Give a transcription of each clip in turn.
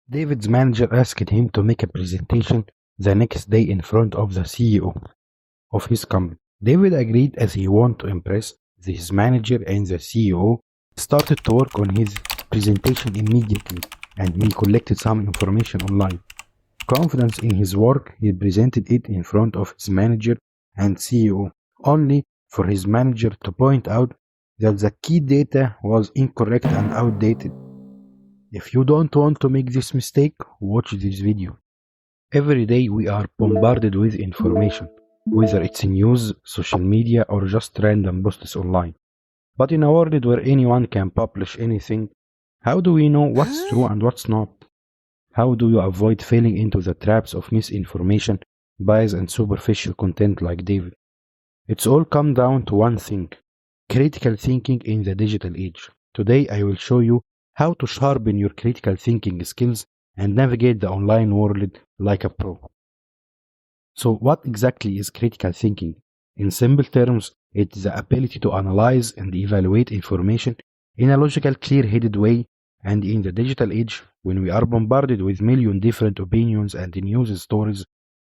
David's manager asked him to make a presentation the next day in front of the CEO of his company. David agreed as he wanted to impress his manager, and the CEO started to work on his presentation immediately, and he collected some information online. Confident in his work, he presented it in front of his manager and CEO, only for his manager to point out that the key data was incorrect and outdated. If you don't want to make this mistake, watch this video. Every day we are bombarded with information, whether it's news, social media, or just random posts online. But in a world where anyone can publish anything, how do we know what's true and what's not? How do you avoid falling into the traps of misinformation, bias, and superficial content like David? It's all come down to one thing: critical thinking in the digital age. Today I will show you how to sharpen your critical thinking skills and navigate the online world like a pro. So what exactly is critical thinking? In simple terms, it's the ability to analyze and evaluate information in a logical, clear-headed way. And in the digital age, when we are bombarded with million different opinions and news stories,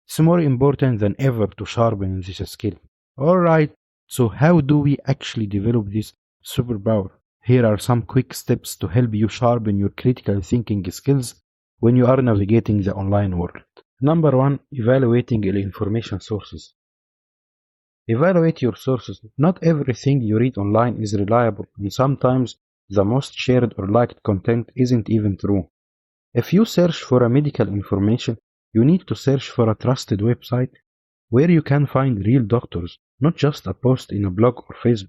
it's more important than ever to sharpen this skill. Alright, so how do we actually develop this superpower? Here are some quick steps to help you sharpen your critical thinking skills when you are navigating the online world. Number 1. Evaluating the information sources. Evaluate your sources. Not everything you read online is reliable, and sometimes the most shared or liked content isn't even true. If you search for a medical information, you need to search for a trusted website where you can find real doctors, not just a post in a blog or Facebook.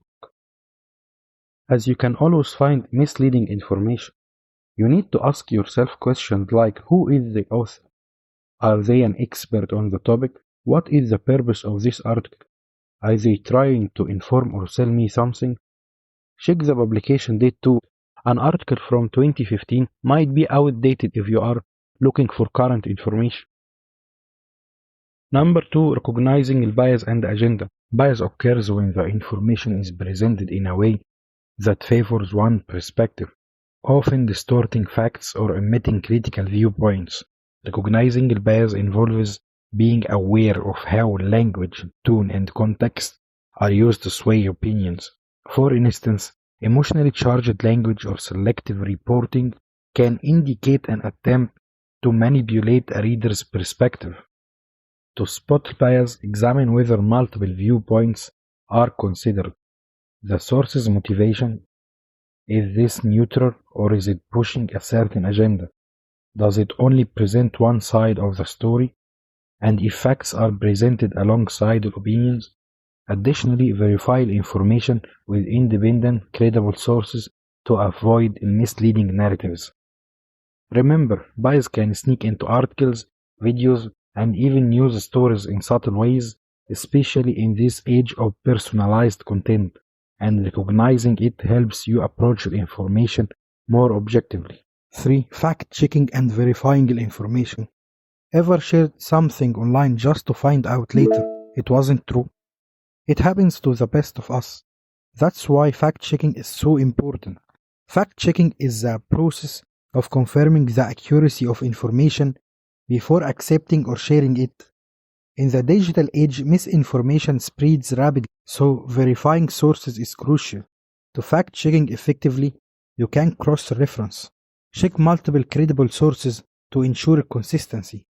As you can always find misleading information, you need to ask yourself questions like: who is the author? Are they an expert on the topic? What is the purpose of this article? Are they trying to inform or sell me something? Check the publication date too. An article from 2015 might be outdated if you are looking for current information. Number 2. Recognizing bias and agenda. Bias occurs when the information is presented in a way that favors one perspective, often distorting facts or omitting critical viewpoints. Recognizing bias involves being aware of how language, tone, and context are used to sway opinions. For instance, emotionally charged language or selective reporting can indicate an attempt to manipulate a reader's perspective. To spot bias, examine whether multiple viewpoints are considered. The source's motivation: is this neutral or is it pushing a certain agenda? Does it only present one side of the story? And if facts are presented alongside opinions? Additionally, verify information with independent, credible sources to avoid misleading narratives. Remember, bias can sneak into articles, videos, and even news stories in subtle ways, especially in this age of personalized content, and recognizing it helps you approach information more objectively. 3. Fact-checking and verifying the information. Ever shared something online just to find out later it wasn't true? It happens to the best of us. That's why fact-checking is so important. Fact-checking is the process of confirming the accuracy of information before accepting or sharing it. In the digital age, misinformation spreads rapidly, so verifying sources is crucial. To fact-checking effectively, you can cross-reference. Check multiple credible sources to ensure consistency.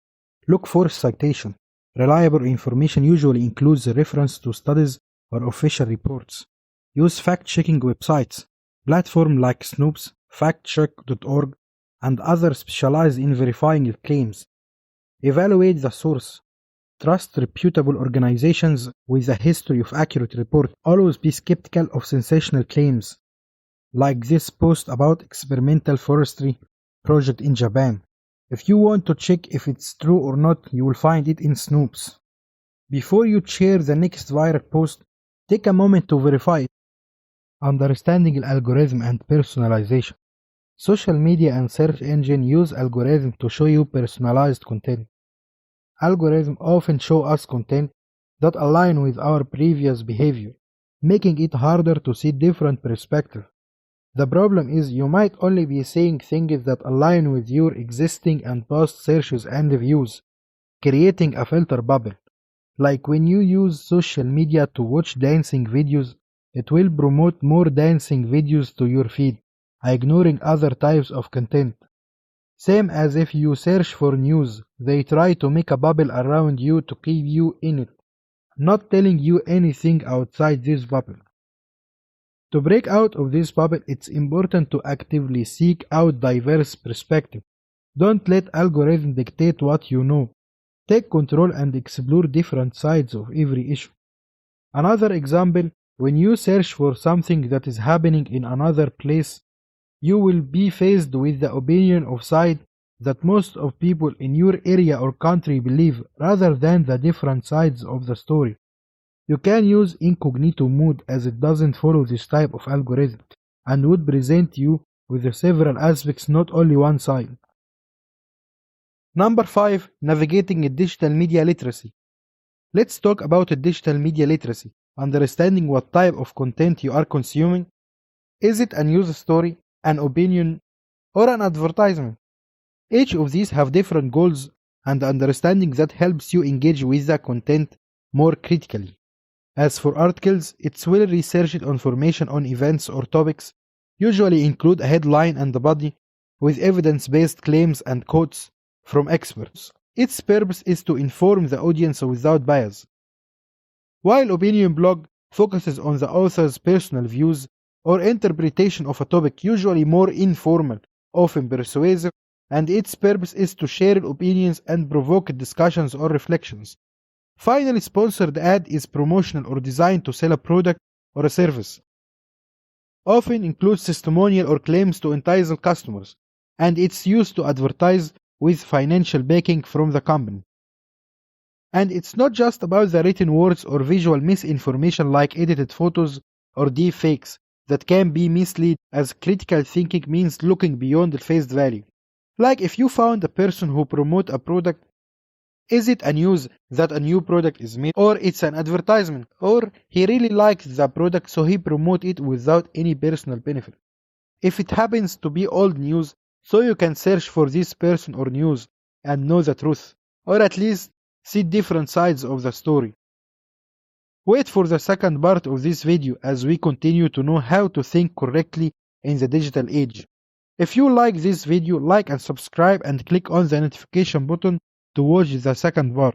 Look for citation. Reliable information usually includes a reference to studies or official reports. Use fact-checking websites. Platforms like Snopes, factcheck.org, and others specialize in verifying claims. Evaluate the source. Trust reputable organizations with a history of accurate reporting. Always be skeptical of sensational claims, like this post about experimental forestry project in Japan. If you want to check if it's true or not, you will find it in Snopes. Before you share the next viral post, take a moment to verify it. Understanding the algorithm and personalization. Social media and search engine use algorithms to show you personalized content. Algorithms often show us content that align with our previous behavior, making it harder to see different perspectives. The problem is you might only be seeing things that align with your existing and past searches and views, creating a filter bubble. Like when you use social media to watch dancing videos, it will promote more dancing videos to your feed, ignoring other types of content. Same as if you search for news, they try to make a bubble around you to keep you in it, not telling you anything outside this bubble. To break out of this bubble, it's important to actively seek out diverse perspectives. Don't let algorithms dictate what you know. Take control and explore different sides of every issue. Another example, when you search for something that is happening in another place, you will be faced with the opinion of side that most of people in your area or country believe rather than the different sides of the story. You can use incognito mode as it doesn't follow this type of algorithm and would present you with the several aspects, not only one side. Number 5. Navigating digital media literacy. Let's talk about digital media literacy, understanding what type of content you are consuming. Is it a news story, an opinion, or an advertisement? Each of these have different goals and understanding that helps you engage with the content more critically. As for articles, it's well-researched information on events or topics, usually include a headline and a body, with evidence-based claims and quotes from experts. Its purpose is to inform the audience without bias. While opinion blog focuses on the author's personal views or interpretation of a topic, usually more informal, often persuasive, and its purpose is to share opinions and provoke discussions or reflections. Finally, sponsored ad is promotional or designed to sell a product or a service. Often includes testimonial or claims to entice customers, and it's used to advertise with financial backing from the company. And it's not just about the written words or visual misinformation like edited photos or deep fakes that can be mislead, as critical thinking means looking beyond the face value. Like if you found a person who promote a product, is it a news that a new product is made, or it's an advertisement, or he really likes the product so he promote it without any personal benefit? If it happens to be old news, so you can search for this person or news and know the truth, or at least see different sides of the story. Wait for the second part of this video as we continue to know how to think correctly in the digital age. If you like this video, like and subscribe and click on the notification button to watch the second part.